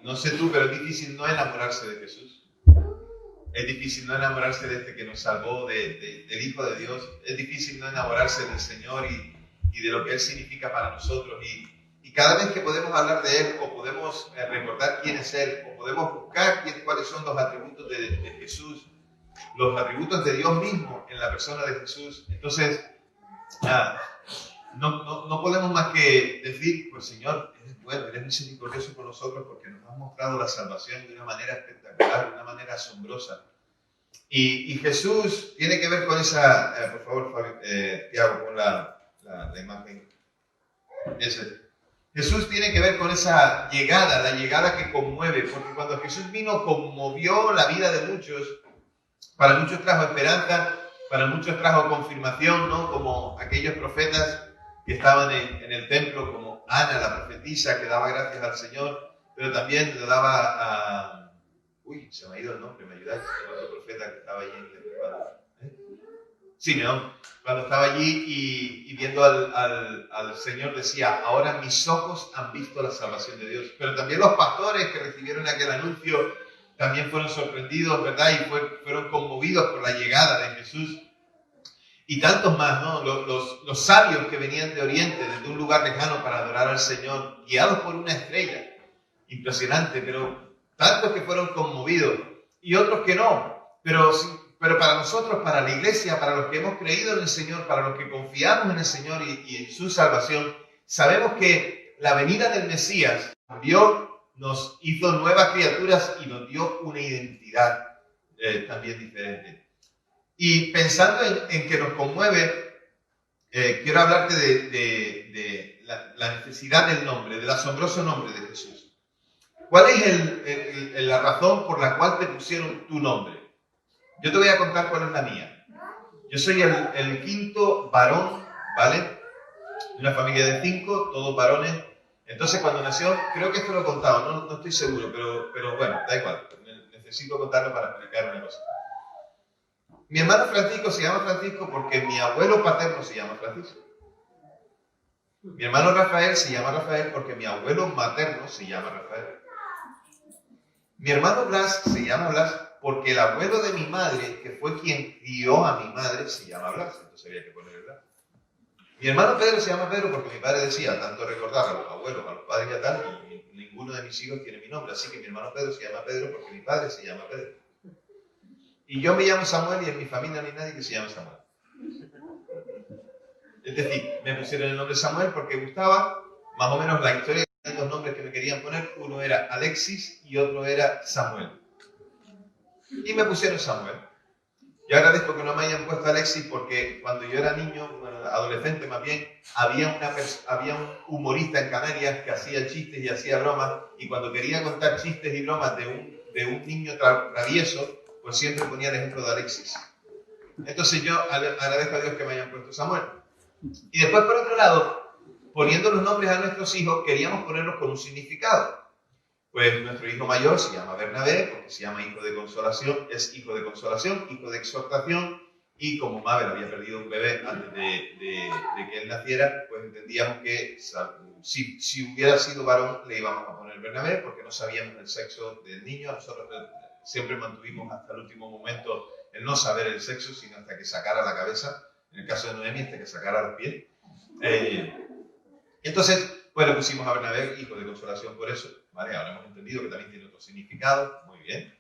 no sé tú, pero es difícil no enamorarse de Jesús. Es difícil no enamorarse de este que nos salvó, del Hijo de Dios. Es difícil no enamorarse del Señor y de lo que Él significa para nosotros. Y cada vez que podemos hablar de Él, o podemos recordar quién es Él, o podemos buscar cuáles son los atributos de Jesús, los atributos de Dios mismo en la persona de Jesús, entonces no podemos más que decir, pues Señor, eres bueno, eres misericordioso con nosotros porque nos has mostrado la salvación de una manera espectacular, de una manera asombrosa. Y Jesús tiene que ver con esa, por favor, Tiago, pon la imagen. Jesús tiene que ver con esa llegada, la llegada que conmueve, porque cuando Jesús vino conmovió la vida de muchos. Para muchos trajo esperanza, para muchos trajo confirmación, ¿no? Como aquellos profetas que estaban en el templo, como Ana, la profetisa, que daba gracias al Señor, pero también le daba a... Uy, se me ha ido el nombre, ¿me ayudáis? El otro profeta que estaba allí en el... Simeón, cuando estaba allí y viendo al Señor decía, ahora mis ojos han visto la salvación de Dios. Pero también los pastores que recibieron aquel anuncio también fueron sorprendidos, ¿verdad? Y fueron conmovidos por la llegada de Jesús. Y tantos más, ¿no? Los sabios que venían de Oriente, desde un lugar lejano para adorar al Señor, guiados por una estrella. Impresionante, pero tantos que fueron conmovidos y otros que no. Pero para nosotros, para la iglesia, para los que hemos creído en el Señor, para los que confiamos en el Señor y en su salvación, sabemos que la venida del Mesías nos hizo nuevas criaturas y nos dio una identidad también diferente. Y pensando en que nos conmueve, quiero hablarte de la necesidad del nombre, del asombroso nombre de Jesús. ¿Cuál es la razón por la cual te pusieron tu nombre? Yo te voy a contar cuál es la mía. Yo soy el quinto varón, ¿vale? De una familia de 5, todos varones. Entonces, cuando nació, creo que esto lo he contado, no estoy seguro, pero bueno, da igual. Necesito contarlo para explicar una cosa. Mi hermano Francisco se llama Francisco porque mi abuelo paterno se llama Francisco. Mi hermano Rafael se llama Rafael porque mi abuelo materno se llama Rafael. Mi hermano Blas se llama Blas porque el abuelo de mi madre, que fue quien crió a mi madre, se llama Blas. Entonces había que ponerle Blas. Mi hermano Pedro se llama Pedro porque mi padre decía, tanto recordar a los abuelos, a los padres y a tal, y ninguno de mis hijos tiene mi nombre. Así que mi hermano Pedro se llama Pedro porque mi padre se llama Pedro. Y yo me llamo Samuel y en mi familia no hay nadie que se llame Samuel. Es decir, me pusieron el nombre Samuel porque gustaba, más o menos la historia de los nombres que me querían poner, uno era Alexis y otro era Samuel. Y me pusieron Samuel. Yo agradezco que no me hayan puesto Alexis porque cuando yo era niño, bueno, adolescente más bien, había un humorista en Canarias que hacía chistes y hacía bromas, y cuando quería contar chistes y bromas de un niño travieso, pues siempre ponía el ejemplo de Alexis. Entonces yo agradezco a Dios que me hayan puesto Samuel. Y después, por otro lado, poniendo los nombres a nuestros hijos, queríamos ponerlos con un significado. Pues nuestro hijo mayor se llama Bernabé, porque se llama hijo de consolación, es hijo de consolación, hijo de exhortación, y como Mabel había perdido un bebé antes de que él naciera, pues entendíamos que si hubiera sido varón le íbamos a poner Bernabé, porque no sabíamos el sexo del niño. Nosotros siempre mantuvimos hasta el último momento el no saber el sexo, sino hasta que sacara la cabeza, en el caso de Noemi, hasta que sacara los pies. Entonces, pues le pusimos a Bernabé, hijo de consolación, por eso. ¿Vale? Ahora hemos entendido que también tiene otro significado. Muy bien.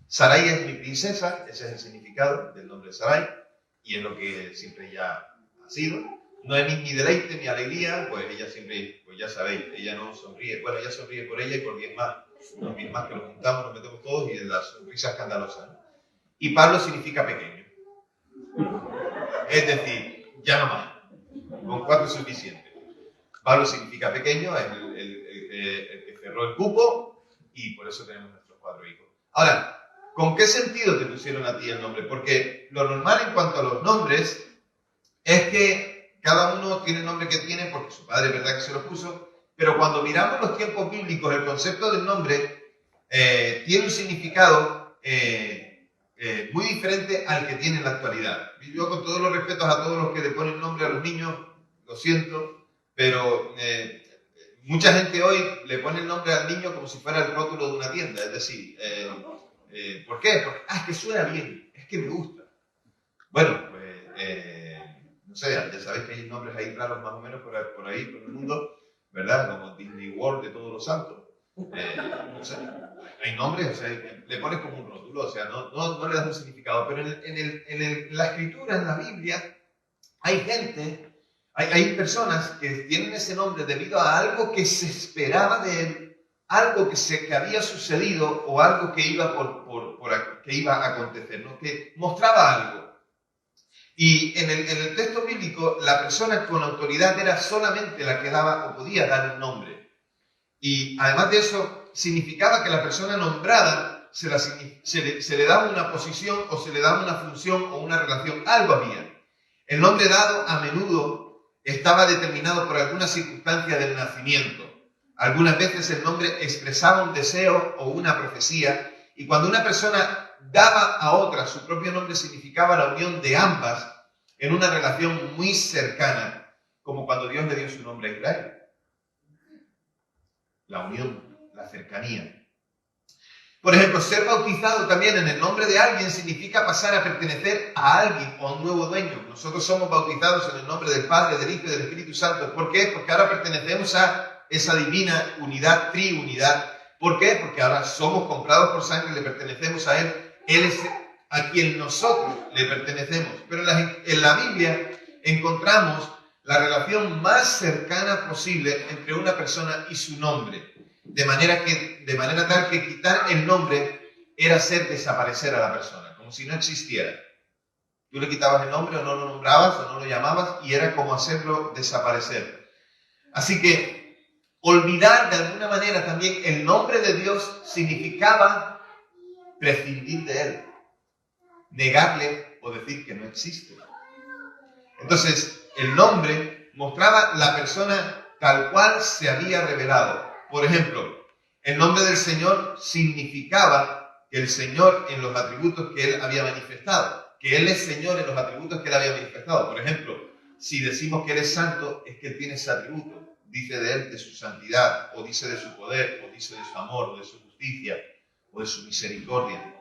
Sarai es mi princesa, ese es el significado del nombre de Sarai, y es lo que siempre ya ha sido. Noemi, mi deleite, mi alegría, pues ella siempre, pues ya sabéis, ella no sonríe. Bueno, ella sonríe por ella y por 10 más. Los 10 más que nos juntamos, nos metemos todos y de la sonrisa escandalosa, ¿no? Y Pablo significa pequeño. Es decir, ya no más. Con 4 es suficiente. Pablo significa pequeño, es el que cerró el cupo, y por eso tenemos nuestros 4 hijos. Ahora, ¿con qué sentido te pusieron a ti el nombre? Porque lo normal en cuanto a los nombres es que cada uno tiene el nombre que tiene porque su padre es verdad que se lo puso, pero cuando miramos los tiempos bíblicos, el concepto del nombre tiene un significado muy diferente al que tiene en la actualidad. Yo, con todos los respetos a todos los que le ponen nombre a los niños, lo siento, pero Mucha gente hoy le pone el nombre al niño como si fuera el rótulo de una tienda, es decir, ¿por qué? Porque es que suena bien, es que me gusta. Bueno, pues, no sé, ya sabéis que hay nombres ahí raros más o menos por ahí, por el mundo, ¿verdad? Como Disney World de Todos los Santos. No sé, hay nombres, o sea, le pones como un rótulo, o sea, no le das un significado, pero en la escritura, en la Biblia, hay gente, hay personas que tienen ese nombre debido a algo que se esperaba de él, algo que había sucedido o algo que iba, que iba a acontecer, ¿no? Que mostraba algo. Y en el texto bíblico, la persona con autoridad era solamente la que daba o podía dar un nombre. Y además de eso, significaba que la persona nombrada se le daba una posición o se le daba una función o una relación, algo había. El nombre dado a menudo estaba determinado por alguna circunstancia del nacimiento. Algunas veces el nombre expresaba un deseo o una profecía, y cuando una persona daba a otra su propio nombre significaba la unión de ambas en una relación muy cercana, como cuando Dios le dio su nombre a Israel. La unión, la cercanía. Por ejemplo, ser bautizado también en el nombre de alguien significa pasar a pertenecer a alguien o a un nuevo dueño. Nosotros somos bautizados en el nombre del Padre, del Hijo y del Espíritu Santo. ¿Por qué? Porque ahora pertenecemos a esa divina unidad, triunidad. ¿Por qué? Porque ahora somos comprados por sangre, le pertenecemos a Él. Él es a quien nosotros le pertenecemos. Pero en la Biblia encontramos la relación más cercana posible entre una persona y su nombre. De manera tal que quitar el nombre era hacer desaparecer a la persona, como si no existiera. Tú le quitabas el nombre o no lo nombrabas o no lo llamabas y era como hacerlo desaparecer. Así que olvidar de alguna manera también el nombre de Dios significaba prescindir de Él, negarle o decir que no existe. Entonces, el nombre mostraba la persona tal cual se había revelado. Por ejemplo, el nombre del Señor significaba que el Señor en los atributos que Él había manifestado, que Él es Señor en los atributos que Él había manifestado. Por ejemplo, si decimos que Él es santo, es que Él tiene ese atributo. Dice de Él, de su santidad, o dice de su poder, o dice de su amor, o de su justicia, o de su misericordia.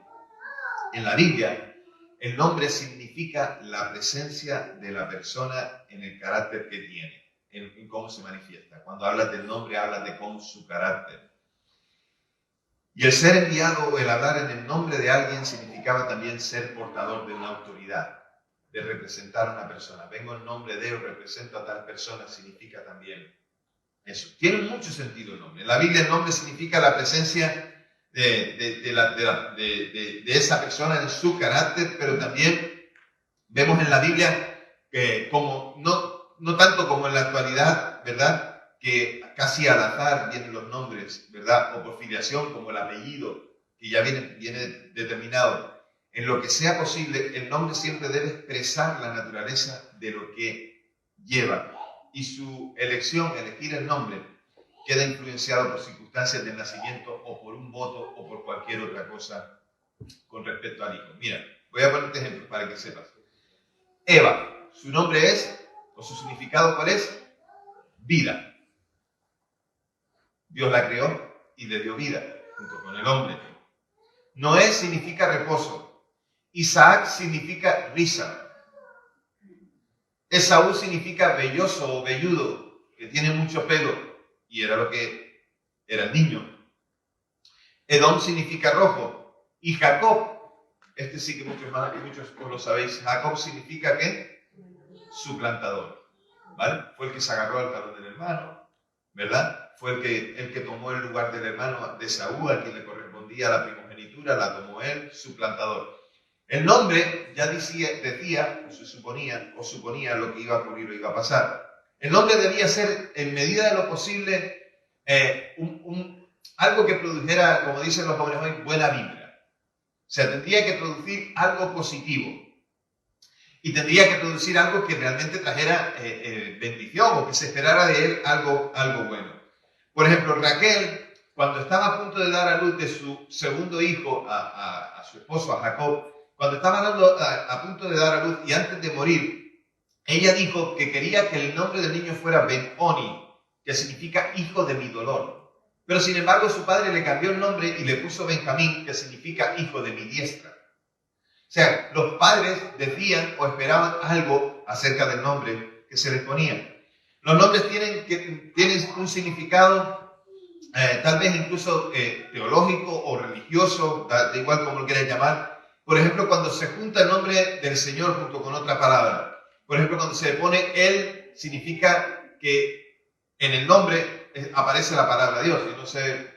En la Biblia, el nombre significa la presencia de la persona en el carácter que tiene, en cómo se manifiesta. Cuando hablas del nombre, hablas de cómo su carácter. Y el ser enviado o el hablar en el nombre de alguien significaba también ser portador de una autoridad, de representar a una persona. Vengo en nombre de o represento a tal persona, significa también eso. Tiene mucho sentido el nombre. En la Biblia el nombre significa la presencia de esa persona en su carácter, pero también vemos en la Biblia que como no tanto como en la actualidad, ¿verdad? Que casi al azar vienen los nombres, ¿verdad? O por filiación, como el apellido, que ya viene determinado. En lo que sea posible, el nombre siempre debe expresar la naturaleza de lo que lleva. Y su elección, elegir el nombre, queda influenciado por circunstancias del nacimiento o por un voto o por cualquier otra cosa con respecto al hijo. Mira, voy a ponerte ejemplos para que sepas. Eva, su nombre es, o su significado ¿cuál es? Vida. Dios la creó y le dio vida, junto con el hombre. Noé significa reposo. Isaac significa risa. Esaú significa velloso o velludo, que tiene mucho pelo, y era lo que era el niño. Edom significa rojo. Y Jacob, este sí que muchos vos lo sabéis, Jacob significa ¿qué? Suplantador. ¿Vale? Fue el que se agarró al talón del hermano, ¿verdad? Fue el que tomó el lugar del hermano de Esaú, a quien le correspondía la primogenitura, la tomó él, suplantador. El nombre ya decía, o suponía lo que iba a ocurrir o iba a pasar. El nombre debía ser, en medida de lo posible, algo que produjera, como dicen los jóvenes hoy, buena vibra. O sea, tendría que producir algo positivo. Y tendría que producir algo que realmente trajera bendición o que se esperara de él algo bueno. Por ejemplo, Raquel, cuando estaba a punto de dar a luz de su segundo hijo a su esposo, a Jacob, cuando estaba a punto de dar a luz y antes de morir, ella dijo que quería que el nombre del niño fuera Ben-Oni, que significa hijo de mi dolor. Pero sin embargo su padre le cambió el nombre y le puso Benjamín, que significa hijo de mi diestra. O sea, los padres decían o esperaban algo acerca del nombre que se les ponía. Los nombres tienen un significado tal vez incluso teológico o religioso, da igual como lo quieras llamar. Por ejemplo, cuando se junta el nombre del Señor junto con otra palabra. Por ejemplo, cuando se le pone Él, significa que en el nombre aparece la palabra Dios. Y no sé,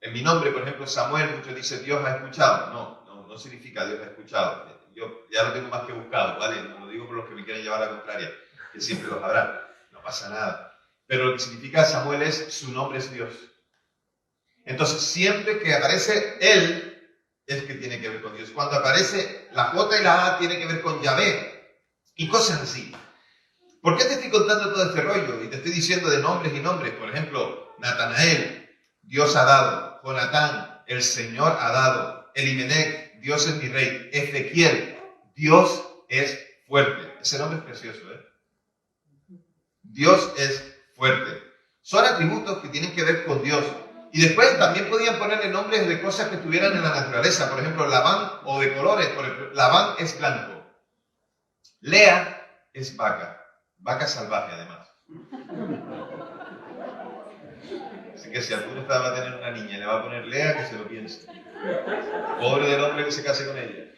en mi nombre, por ejemplo, Samuel, muchos dicen Dios ha escuchado. No significa Dios ha escuchado. Yo ya lo tengo más que buscado, ¿vale? No lo digo por los que me quieren llevar a la contraria, que siempre los habrá. No pasa nada. Pero lo que significa Samuel es, su nombre es Dios. Entonces, siempre que aparece Él, es que tiene que ver con Dios. Cuando aparece la J y la A, tiene que ver con Yahvé. Y cosas así. ¿Por qué te estoy contando todo este rollo? Y te estoy diciendo de nombres y nombres. Por ejemplo, Natanael, Dios ha dado. Jonatán, el Señor ha dado. Elimelech, Dios es mi rey. Ezequiel, Dios es fuerte. Ese nombre es precioso, ¿eh? Dios es fuerte. Son atributos que tienen que ver con Dios. Y después también podían ponerle nombres de cosas que estuvieran en la naturaleza. Por ejemplo, Labán, o de colores. Por ejemplo, Labán es blanco. Lea es vaca. Vaca salvaje, además. Así que si alguno va a tener una niña y le va a poner Lea, que se lo piense. Pobre del hombre que se case con ella.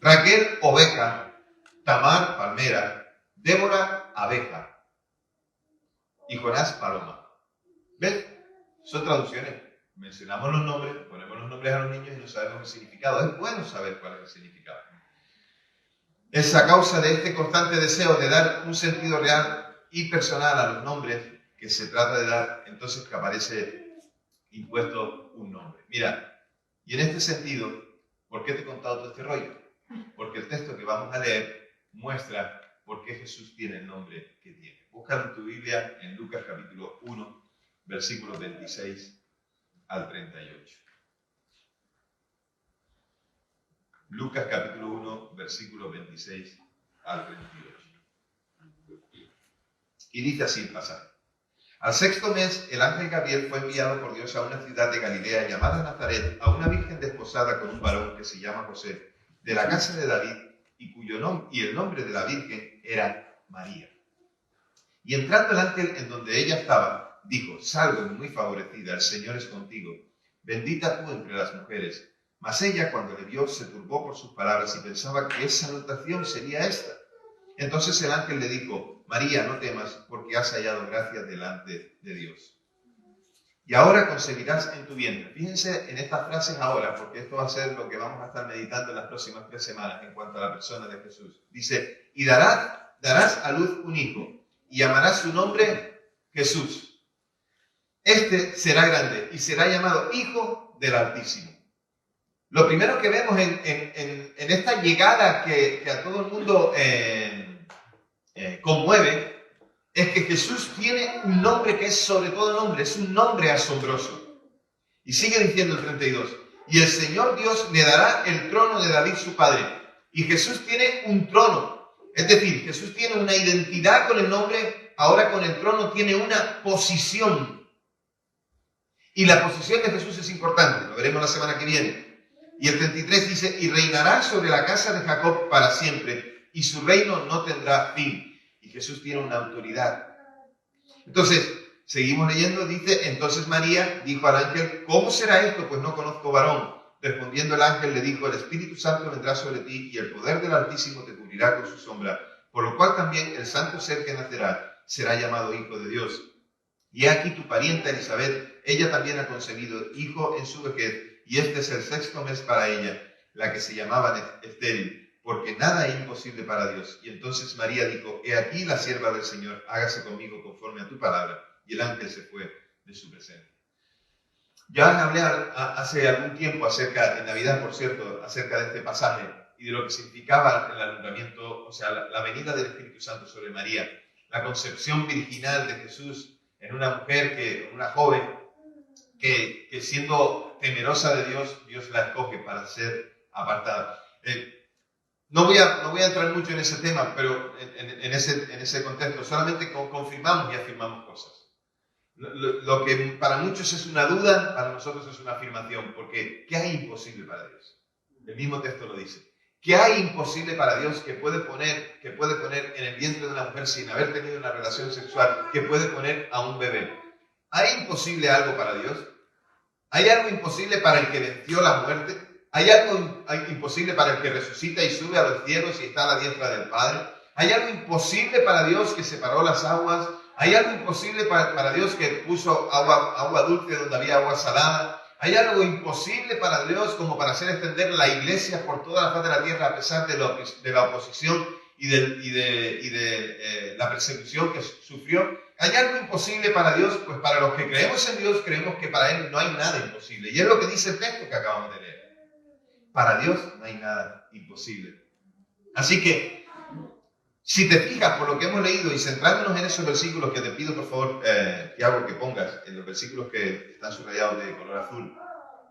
Raquel, oveja. Tamar, palmera. Débora, abeja. Y Jonás, paloma. ¿Ves? Son traducciones. Mencionamos los nombres, ponemos los nombres a los niños y no sabemos el significado. Es bueno saber cuál es el significado. Es a causa de este constante deseo de dar un sentido real y personal a los nombres que se trata de dar, entonces que aparece impuesto un nombre. Mira, y en este sentido, ¿por qué te he contado todo este rollo? Porque el texto que vamos a leer muestra por qué Jesús tiene el nombre que tiene. Búscalo en tu Biblia en Lucas capítulo 1, versículos 26 al 38. Lucas capítulo 1, versículos 26 al 38. Y dice así el pasaje. Al sexto mes, el ángel Gabriel fue enviado por Dios a una ciudad de Galilea llamada Nazaret, a una virgen desposada con un varón que se llama José, de la casa de David, y el nombre de la virgen era María. Y entrando el ángel en donde ella estaba, dijo: salve muy favorecida, el Señor es contigo, bendita tú entre las mujeres. Mas ella, cuando le vio, se turbó por sus palabras y pensaba qué salutación sería esta. Entonces el ángel le dijo: María, no temas, porque has hallado gracia delante de Dios. Y ahora concebirás en tu vientre. Fíjense en estas frases ahora, porque esto va a ser lo que vamos a estar meditando en las próximas 3 semanas en cuanto a la persona de Jesús. Dice: y darás a luz un hijo, y llamarás su nombre Jesús. Este será grande y será llamado Hijo del Altísimo. Lo primero que vemos en esta llegada que a todo el mundo conmueve es que Jesús tiene un nombre que es sobre todo nombre, es un nombre asombroso. Y sigue diciendo el 32, y el Señor Dios le dará el trono de David su padre. Y Jesús tiene un trono, es decir, Jesús tiene una identidad con el nombre, ahora con el trono tiene una posición. Y la posición de Jesús es importante, lo veremos la semana que viene. Y el 33 dice: y reinará sobre la casa de Jacob para siempre, y su reino no tendrá fin. Y Jesús tiene una autoridad. Entonces, seguimos leyendo, dice: entonces María dijo al ángel: ¿cómo será esto? Pues no conozco varón. Respondiendo el ángel le dijo: el Espíritu Santo vendrá sobre ti, y el poder del Altísimo te cubrirá con su sombra. Por lo cual también el santo ser que nacerá será llamado Hijo de Dios. Y aquí tu parienta Elizabeth, ella también ha concebido hijo en su vejez, y este es el 6º mes para ella, la que se llamaba estéril, porque nada es imposible para Dios. Y entonces María dijo: he aquí la sierva del Señor, hágase conmigo conforme a tu palabra. Y el ángel se fue de su presencia. Ya hablé hace algún tiempo en Navidad, por cierto, acerca de este pasaje y de lo que significaba el alumbramiento, o sea, la venida del Espíritu Santo sobre María, la concepción virginal de Jesús en una mujer, una joven, que siendo temerosa de Dios, Dios la escoge para ser apartada. No voy a entrar mucho en ese tema, pero en ese contexto solamente confirmamos y afirmamos cosas. Lo que para muchos es una duda, para nosotros es una afirmación, porque ¿qué hay imposible para Dios? El mismo texto lo dice. ¿Qué hay imposible para Dios que puede poner en el vientre de una mujer sin haber tenido una relación sexual, que puede poner a un bebé? ¿Hay imposible algo para Dios? ¿Hay algo imposible para el que venció la muerte? ¿Hay algo imposible para el que resucita y sube a los cielos y está a la diestra del Padre? ¿Hay algo imposible para Dios que separó las aguas? ¿Hay algo imposible para Dios que puso agua dulce donde había agua salada? ¿Hay algo imposible para Dios como para hacer extender la iglesia por toda la faz de la tierra a pesar de la oposición y de la persecución que sufrió? ¿Hay algo imposible para Dios? Pues para los que creemos en Dios, creemos que para Él no hay nada imposible. Y es lo que dice el texto que acabamos de leer. Para Dios no hay nada imposible. Así que, si te fijas por lo que hemos leído y centrándonos en esos versículos que te pido por favor, Tiago, que pongas en los versículos que están subrayados de color azul.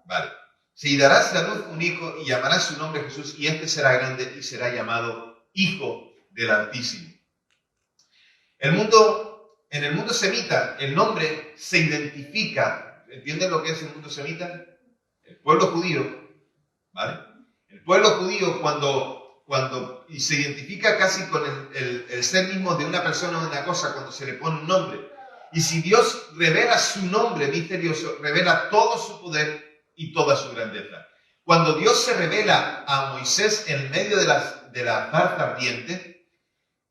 Vale. Si darás a luz un hijo y llamarás su nombre Jesús, y este será grande y será llamado Hijo del Altísimo. En el mundo semita, el nombre se identifica. ¿Entienden lo que es el mundo semita? El pueblo judío, ¿vale? El pueblo judío cuando se identifica casi con el ser mismo de una persona o de una cosa cuando se le pone un nombre. Y si Dios revela su nombre misterioso, revela todo su poder y toda su grandeza. Cuando Dios se revela a Moisés en medio de la zarza ardiente,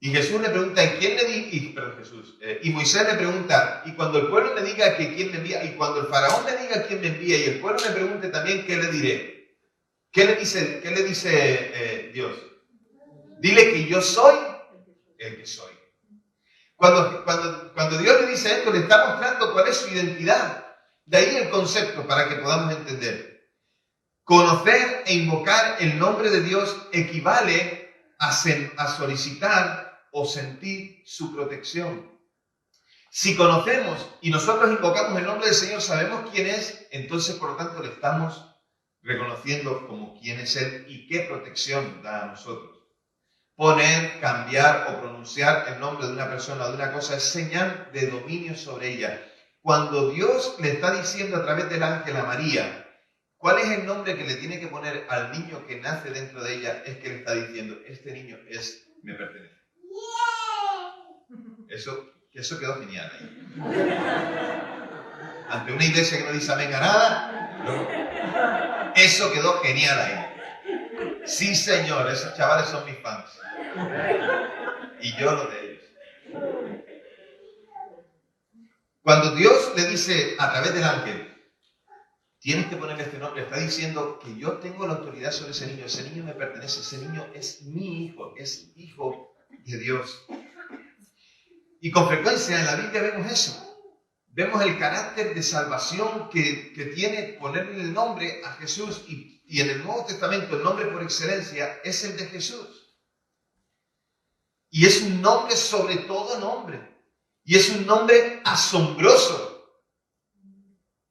y Jesús le pregunta, y Moisés le pregunta, y cuando el pueblo me diga que quién me envía, y cuando el faraón me diga quién me envía, y el pueblo me pregunte también, ¿qué le diré? ¿Qué le dice Dios? Dile que yo soy el que soy. Cuando Dios le dice esto, le está mostrando cuál es su identidad. De ahí el concepto para que podamos entender. Conocer e invocar el nombre de Dios equivale a solicitar o sentir su protección. Si conocemos y nosotros invocamos el nombre del Señor, sabemos quién es, entonces por lo tanto le estamos reconociendo como quién es Él y qué protección da a nosotros. Poner, cambiar o pronunciar el nombre de una persona o de una cosa es señal de dominio sobre ella. Cuando Dios le está diciendo a través del ángel a María, ¿cuál es el nombre que le tiene que poner al niño que nace dentro de ella? Es que le está diciendo, este niño me pertenece. Eso quedó genial ahí. Ante una iglesia que no dice amén a nada, ¿no? Eso quedó genial ahí. Sí, señor, esos chavales son mis fans. Y yo lo de ellos. Cuando Dios le dice a través del ángel, tienes que ponerle este nombre, está diciendo que yo tengo la autoridad sobre ese niño me pertenece, ese niño es mi hijo, es hijo de Dios. Y con frecuencia en la Biblia vemos eso. Vemos el carácter de salvación que tiene ponerle el nombre a Jesús y en el Nuevo Testamento el nombre por excelencia es el de Jesús. Y es un nombre sobre todo nombre. Y es un nombre asombroso.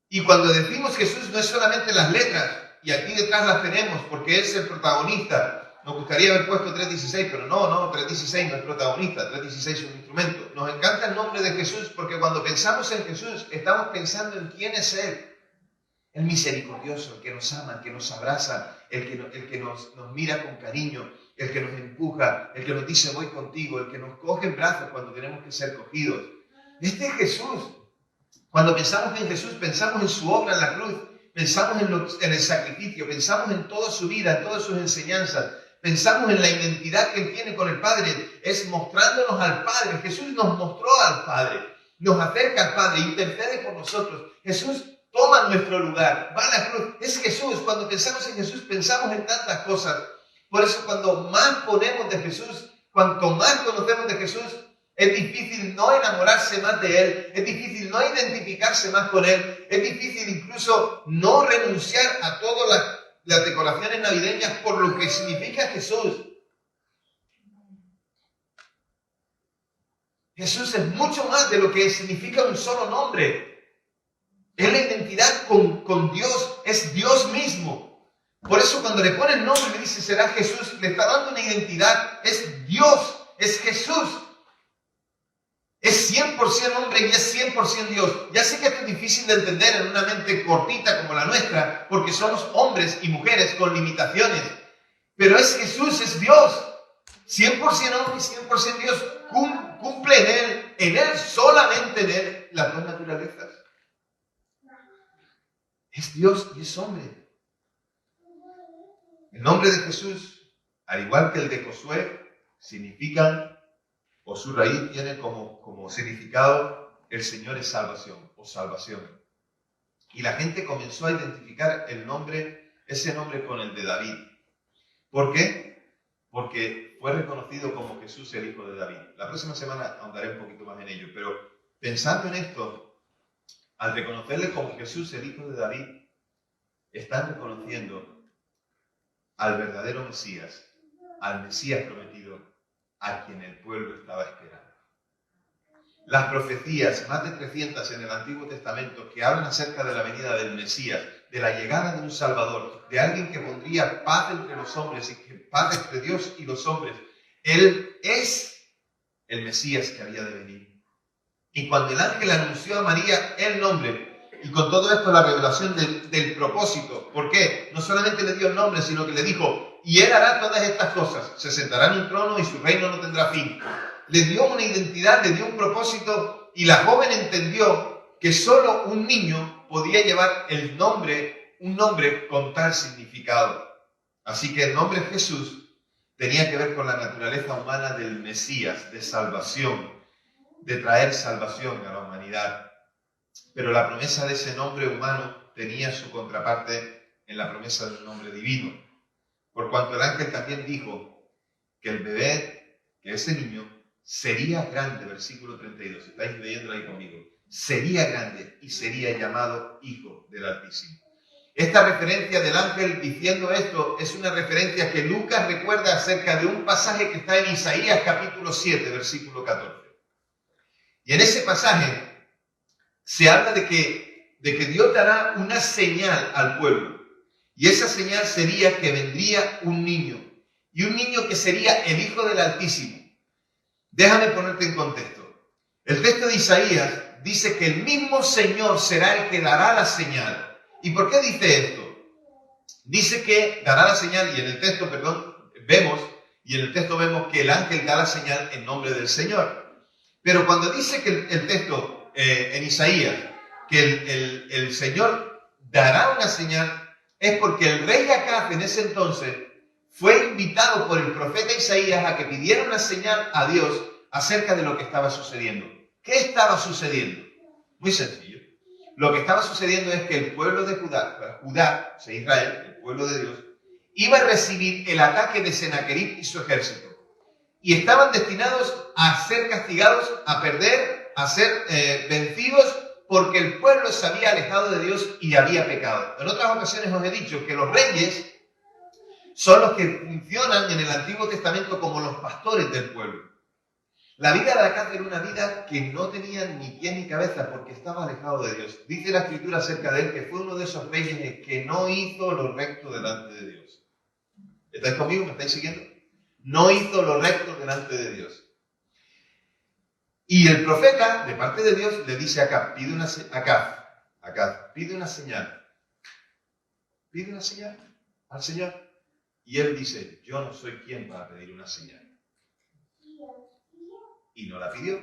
Y cuando decimos Jesús no es solamente las letras, y aquí detrás las tenemos porque es el protagonista. Nos gustaría haber puesto 3.16, pero no, 3.16 no es protagonista, 3.16 es un instrumento. Nos encanta el nombre de Jesús porque cuando pensamos en Jesús, estamos pensando en quién es Él. El misericordioso, el que nos ama, el que nos abraza, el que nos mira con cariño, el que nos empuja, el que nos dice voy contigo, el que nos coge en brazos cuando tenemos que ser cogidos. Este es Jesús. Cuando pensamos en Jesús, pensamos en su obra en la cruz, pensamos en el sacrificio, pensamos en toda su vida, en todas sus enseñanzas. Pensamos en la identidad que Él tiene con el Padre, es mostrándonos al Padre. Jesús nos mostró al Padre, nos acerca al Padre, intercede por nosotros. Jesús toma nuestro lugar, va a la cruz. Es Jesús. Cuando pensamos en Jesús, pensamos en tantas cosas. Por eso cuando más ponemos de Jesús, cuanto más conocemos de Jesús, es difícil no enamorarse más de Él, es difícil no identificarse más con Él, es difícil incluso no renunciar a todas las decoraciones navideñas por lo que significa Jesús. Jesús es mucho más de lo que significa un solo nombre. Es la identidad con Dios, es Dios mismo. Por eso cuando le pone el nombre, le dice, será Jesús, le está dando una identidad. Es Dios, es Jesús. Es 100% hombre y es 100% Dios. Ya sé que esto es difícil de entender en una mente cortita como la nuestra, porque somos hombres y mujeres con limitaciones. Pero es Jesús, es Dios. 100% hombre y 100% Dios. Cumple en Él, solamente en Él, las dos naturalezas. Es Dios y es hombre. El nombre de Jesús, al igual que el de Josué, significan, o su raíz tiene como significado, el Señor es salvación, o salvación. Y la gente comenzó a identificar ese nombre con el de David. ¿Por qué? Porque fue reconocido como Jesús, el hijo de David. La próxima semana ahondaré un poquito más en ello, pero pensando en esto, al reconocerle como Jesús, el hijo de David, están reconociendo al verdadero Mesías, al Mesías prometido, a quien el pueblo estaba esperando. Las profecías, más de 300 en el Antiguo Testamento, que hablan acerca de la venida del Mesías, de la llegada de un Salvador, de alguien que pondría paz entre los hombres y que paz entre Dios y los hombres. Él es el Mesías que había de venir. Y cuando el ángel anunció a María el nombre, y con todo esto la revelación del propósito, ¿por qué? No solamente le dio el nombre, sino que le dijo, y él hará todas estas cosas, se sentará en un trono y su reino no tendrá fin. Le dio una identidad, le dio un propósito, y la joven entendió que solo un niño podía llevar un nombre con tal significado. Así que el nombre Jesús tenía que ver con la naturaleza humana del Mesías, de salvación, de traer salvación a la humanidad. Pero la promesa de ese nombre humano tenía su contraparte en la promesa del nombre divino. Por cuanto el ángel también dijo que el bebé, que ese niño, sería grande, versículo 32, estáis leyendo ahí conmigo, sería grande y sería llamado Hijo del Altísimo. Esta referencia del ángel diciendo esto es una referencia que Lucas recuerda acerca de un pasaje que está en Isaías capítulo 7, versículo 14. Y en ese pasaje se habla de que Dios dará una señal al pueblo. Y esa señal sería que vendría un niño. Y un niño que sería el Hijo del Altísimo. Déjame ponerte en contexto. El texto de Isaías dice que el mismo Señor será el que dará la señal. ¿Y por qué dice esto? Dice que dará la señal, y en el texto, vemos que el ángel da la señal en nombre del Señor. Pero cuando dice que el texto en Isaías, que el Señor dará una señal, es porque el rey Acaz en ese entonces fue invitado por el profeta Isaías a que pidiera una señal a Dios acerca de lo que estaba sucediendo. ¿Qué estaba sucediendo? Muy sencillo. Lo que estaba sucediendo es que el pueblo de Judá, o sea, Israel, el pueblo de Dios, iba a recibir el ataque de Sennacherib y su ejército. Y estaban destinados a ser castigados, a perder, a ser vencidos, porque el pueblo se había alejado de Dios y había pecado. En otras ocasiones os he dicho que los reyes son los que funcionan en el Antiguo Testamento como los pastores del pueblo. La vida de Acaz era una vida que no tenía ni pie ni cabeza porque estaba alejado de Dios. Dice la Escritura acerca de él que fue uno de esos reyes que no hizo lo recto delante de Dios. ¿Estáis conmigo? ¿Me estáis siguiendo? No hizo lo recto delante de Dios. Y el profeta, de parte de Dios, le dice a Acaz, pide una señal. Pide una señal al Señor. Y él dice, yo no soy quien para pedir una señal. Y no la pidió.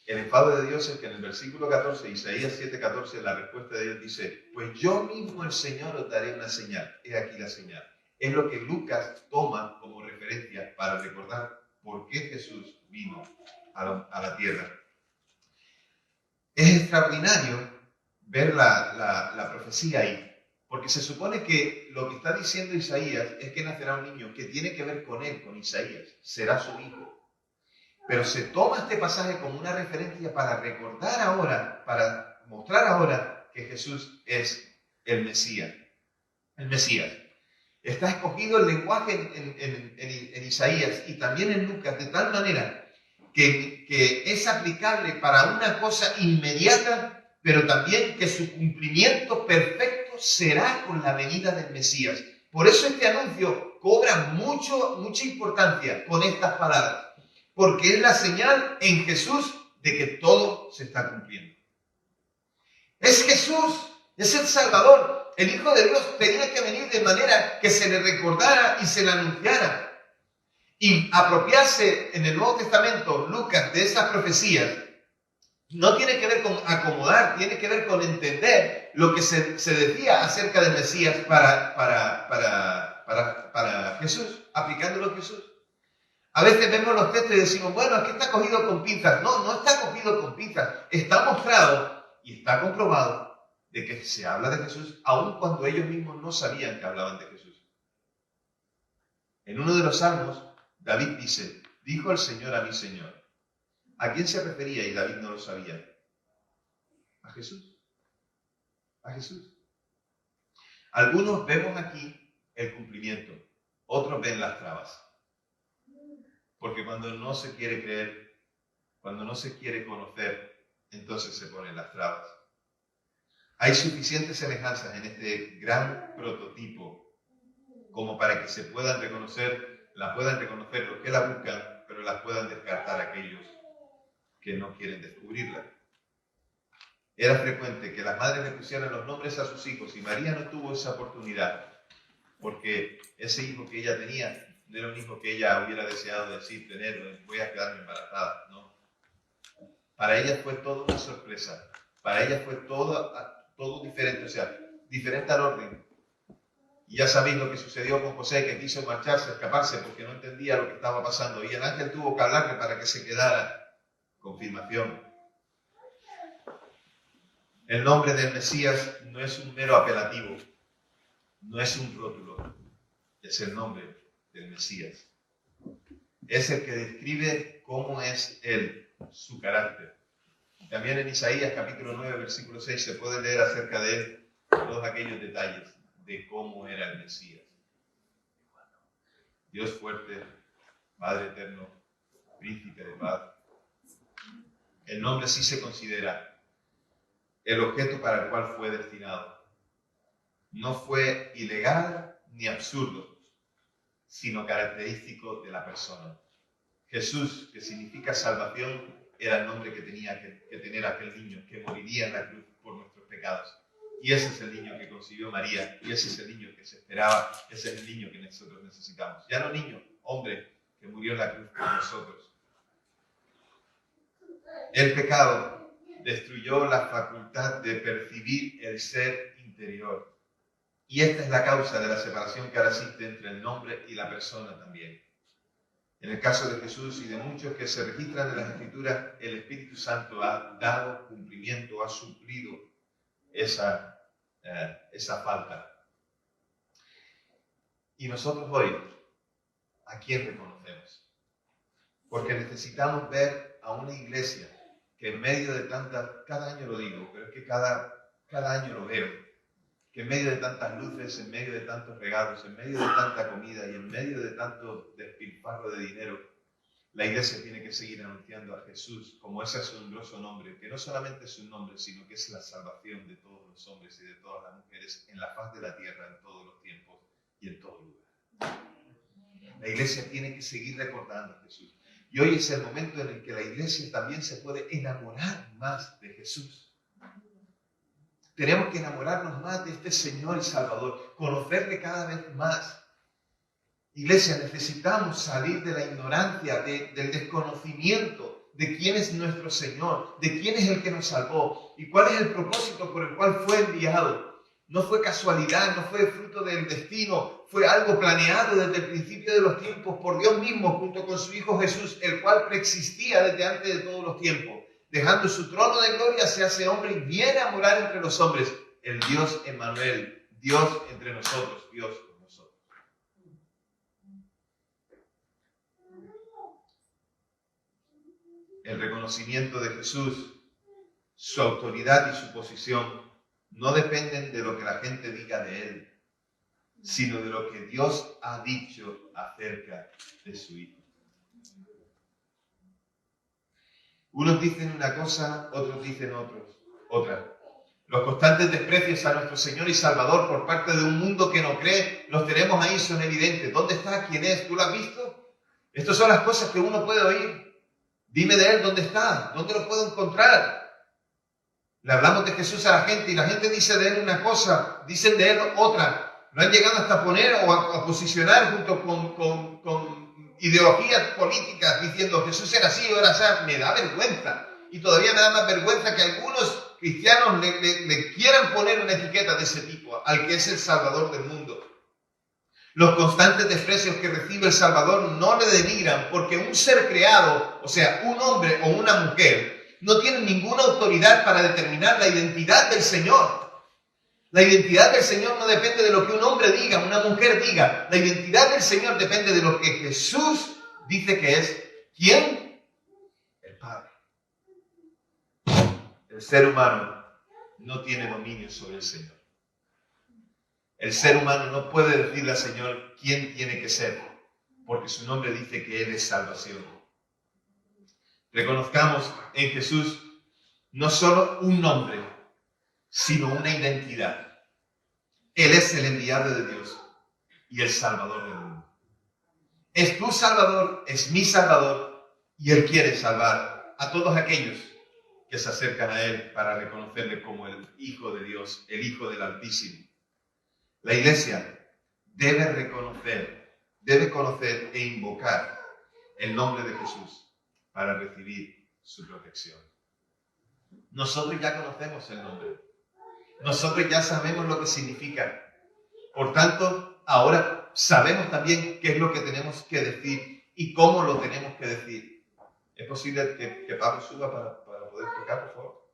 El enfado de Dios es que en el versículo 14, Isaías 7:14, la respuesta de Dios dice, pues yo mismo el Señor os daré una señal. He aquí la señal. Es lo que Lucas toma como referencia para recordar por qué Jesús vino a la tierra. Es extraordinario ver la profecía ahí. Porque se supone que lo que está diciendo Isaías es que nacerá un niño que tiene que ver con él, con Isaías. Será su hijo. Pero se toma este pasaje como una referencia para recordar ahora, para mostrar ahora que Jesús es el Mesías. El Mesías. Está escogido el lenguaje en Isaías y también en Lucas de tal manera que es aplicable para una cosa inmediata, pero también que su cumplimiento perfecto tiempo será con la venida del Mesías. Por eso este anuncio cobra mucha importancia con estas palabras, porque es la señal en Jesús de que todo se está cumpliendo. Es Jesús, es el Salvador. El Hijo de Dios tenía que venir de manera que se le recordara y se le anunciara. Y apropiarse en el Nuevo Testamento, Lucas, de esas profecías, no tiene que ver con acomodar, tiene que ver con entender lo que se decía acerca del Mesías para Jesús, aplicándolo a Jesús. A veces vemos los textos y decimos, bueno, es que está cogido con pinzas. No, no está cogido con pinzas. Está mostrado y está comprobado de que se habla de Jesús, aun cuando ellos mismos no sabían que hablaban de Jesús. En uno de los salmos, David dice, dijo el Señor a mi Señor. ¿A quién se refería? Y David no lo sabía. A Jesús. A Jesús. Algunos vemos aquí el cumplimiento, otros ven las trabas. Porque cuando no se quiere creer, cuando no se quiere conocer, entonces se ponen las trabas. Hay suficientes semejanzas en este gran prototipo como para que se puedan reconocer, la puedan reconocer los que la buscan, pero las puedan descartar aquellos que no quieren descubrirla. Era frecuente que las madres le pusieran los nombres a sus hijos y María no tuvo esa oportunidad porque ese hijo que ella tenía no era un hijo que ella hubiera deseado decir, tener, voy a quedarme embarazada, no. Para ella fue todo una sorpresa, para ella fue todo diferente, o sea, diferente al orden. Y ya sabéis lo que sucedió con José, que quiso marcharse, escaparse porque no entendía lo que estaba pasando y el ángel tuvo que hablarle para que se quedara. Confirmación. El nombre del Mesías no es un mero apelativo, no es un rótulo, es el nombre del Mesías. Es el que describe cómo es Él, su carácter. También en Isaías capítulo 9, versículo 6 se puede leer acerca de Él todos aquellos detalles de cómo era el Mesías. Dios fuerte, Padre eterno, Príncipe de paz. El nombre sí se considera el objeto para el cual fue destinado. No fue ilegal ni absurdo, sino característico de la persona. Jesús, que significa salvación, era el nombre que tenía que tener aquel niño que moriría en la cruz por nuestros pecados. Y ese es el niño que concibió María, y ese es el niño que se esperaba, ese es el niño que nosotros necesitamos. Ya no niño, hombre, que murió en la cruz por nosotros. El pecado destruyó la facultad de percibir el ser interior. Y esta es la causa de la separación que ahora existe entre el nombre y la persona también. En el caso de Jesús y de muchos que se registran en las Escrituras, el Espíritu Santo ha dado cumplimiento, ha suplido esa falta. Y nosotros hoy, ¿a quién reconocemos? Porque necesitamos ver a una iglesia que en medio de tantas, cada año lo digo, pero es que cada año lo veo, que en medio de tantas luces, en medio de tantos regalos, en medio de tanta comida y en medio de tanto despilfarro de dinero, la iglesia tiene que seguir anunciando a Jesús como ese asombroso nombre, que no solamente es un nombre, sino que es la salvación de todos los hombres y de todas las mujeres en la faz de la tierra, en todos los tiempos y en todo lugar. La iglesia tiene que seguir recordando a Jesús. Y hoy es el momento en el que la iglesia también se puede enamorar más de Jesús. Tenemos que enamorarnos más de este Señor y Salvador, conocerle cada vez más. Iglesia, necesitamos salir de la ignorancia, del desconocimiento de quién es nuestro Señor, de quién es el que nos salvó y cuál es el propósito por el cual fue enviado. No fue casualidad, no fue fruto del destino, fue algo planeado desde el principio de los tiempos por Dios mismo junto con su Hijo Jesús, el cual preexistía desde antes de todos los tiempos. Dejando su trono de gloria, se hace hombre y viene a morar entre los hombres. El Dios Emmanuel, Dios entre nosotros, Dios con nosotros. El reconocimiento de Jesús, su autoridad y su posición no dependen de lo que la gente diga de Él, sino de lo que Dios ha dicho acerca de su Hijo. Unos dicen una cosa, otros dicen otra. Los constantes desprecios a nuestro Señor y Salvador por parte de un mundo que no cree, los tenemos ahí, son evidentes. ¿Dónde está? ¿Quién es? ¿Tú lo has visto? Estas son las cosas que uno puede oír. Dime de Él, ¿dónde está? ¿Dónde lo puedo encontrar? Le hablamos de Jesús a la gente y la gente dice de Él una cosa, dicen de Él otra. Lo han llegado hasta a poner o a posicionar junto con ideologías políticas diciendo Jesús era así o era así. Me da vergüenza. Y todavía me da más vergüenza que algunos cristianos le quieran poner una etiqueta de ese tipo al que es el Salvador del mundo. Los constantes desprecios que recibe el Salvador no le denigran porque un ser creado, o sea, un hombre o una mujer, no tiene ninguna autoridad para determinar la identidad del Señor. La identidad del Señor no depende de lo que un hombre diga, una mujer diga. La identidad del Señor depende de lo que Jesús dice que es. ¿Quién? El Padre. El ser humano no tiene dominio sobre el Señor. El ser humano no puede decirle al Señor quién tiene que ser, porque su nombre dice que Él es salvación. Reconozcamos en Jesús no solo un nombre, sino una identidad. Él es el enviado de Dios y el Salvador del mundo. Es tu Salvador, es mi Salvador, y Él quiere salvar a todos aquellos que se acercan a Él para reconocerle como el Hijo de Dios, el Hijo del Altísimo. La Iglesia debe reconocer, debe conocer e invocar el nombre de Jesús para recibir su protección. Nosotros ya conocemos el nombre. Nosotros ya sabemos lo que significa. Por tanto, ahora sabemos también qué es lo que tenemos que decir y cómo lo tenemos que decir. ¿Es posible que Pablo suba para poder tocar, por favor?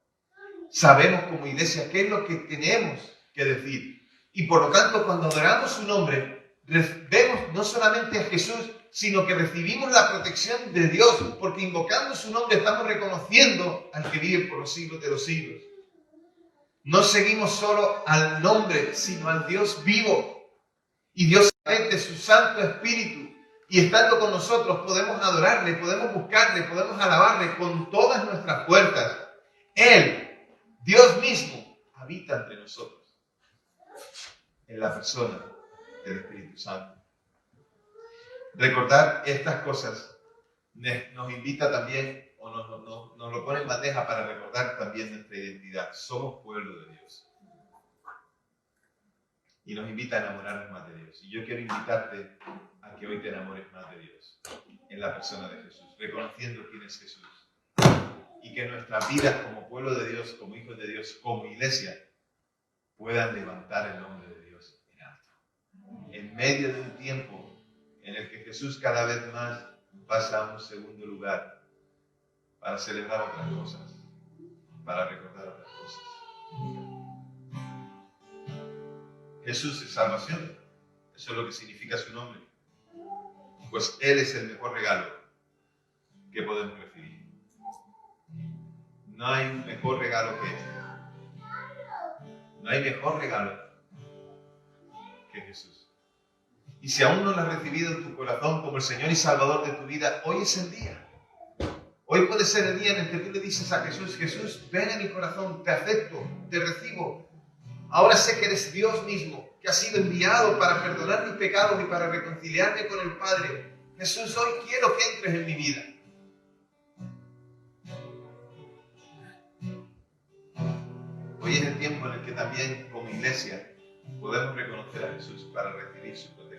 Sabemos como iglesia qué es lo que tenemos que decir. Y por lo tanto, cuando adoramos su nombre, vemos no solamente a Jesús, sino que recibimos la protección de Dios, porque invocando su nombre estamos reconociendo al que vive por los siglos de los siglos. No seguimos solo al nombre, sino al Dios vivo. Y Dios de su Santo Espíritu. Y estando con nosotros podemos adorarle, podemos buscarle, podemos alabarle con todas nuestras fuerzas. Él, Dios mismo, habita entre nosotros. En la persona del Espíritu Santo. Recordar estas cosas nos invita también, o nos lo pone en bandeja para recordar también nuestra identidad. Somos pueblo de Dios. Y nos invita a enamorarnos más de Dios. Y yo quiero invitarte a que hoy te enamores más de Dios, en la persona de Jesús, reconociendo quién es Jesús. Y que nuestras vidas como pueblo de Dios, como hijos de Dios, como iglesia, puedan levantar el nombre de Dios en alto. En medio de un tiempo en el que Jesús cada vez más pasa a un segundo lugar para celebrar otras cosas, para recordar otras cosas. Jesús es salvación. Eso es lo que significa su nombre. Pues Él es el mejor regalo que podemos recibir. No hay un mejor regalo que este. No hay mejor regalo que Jesús. Y si aún no lo has recibido en tu corazón como el Señor y Salvador de tu vida, hoy es el día. Hoy puede ser el día en el que tú le dices a Jesús, Jesús, ven a mi corazón, te acepto, te recibo. Ahora sé que eres Dios mismo, que has sido enviado para perdonar mis pecados y para reconciliarme con el Padre. Jesús, hoy quiero que entres en mi vida. Hoy es el tiempo en el que también como iglesia podemos reconocer a Jesús para recibir su protección.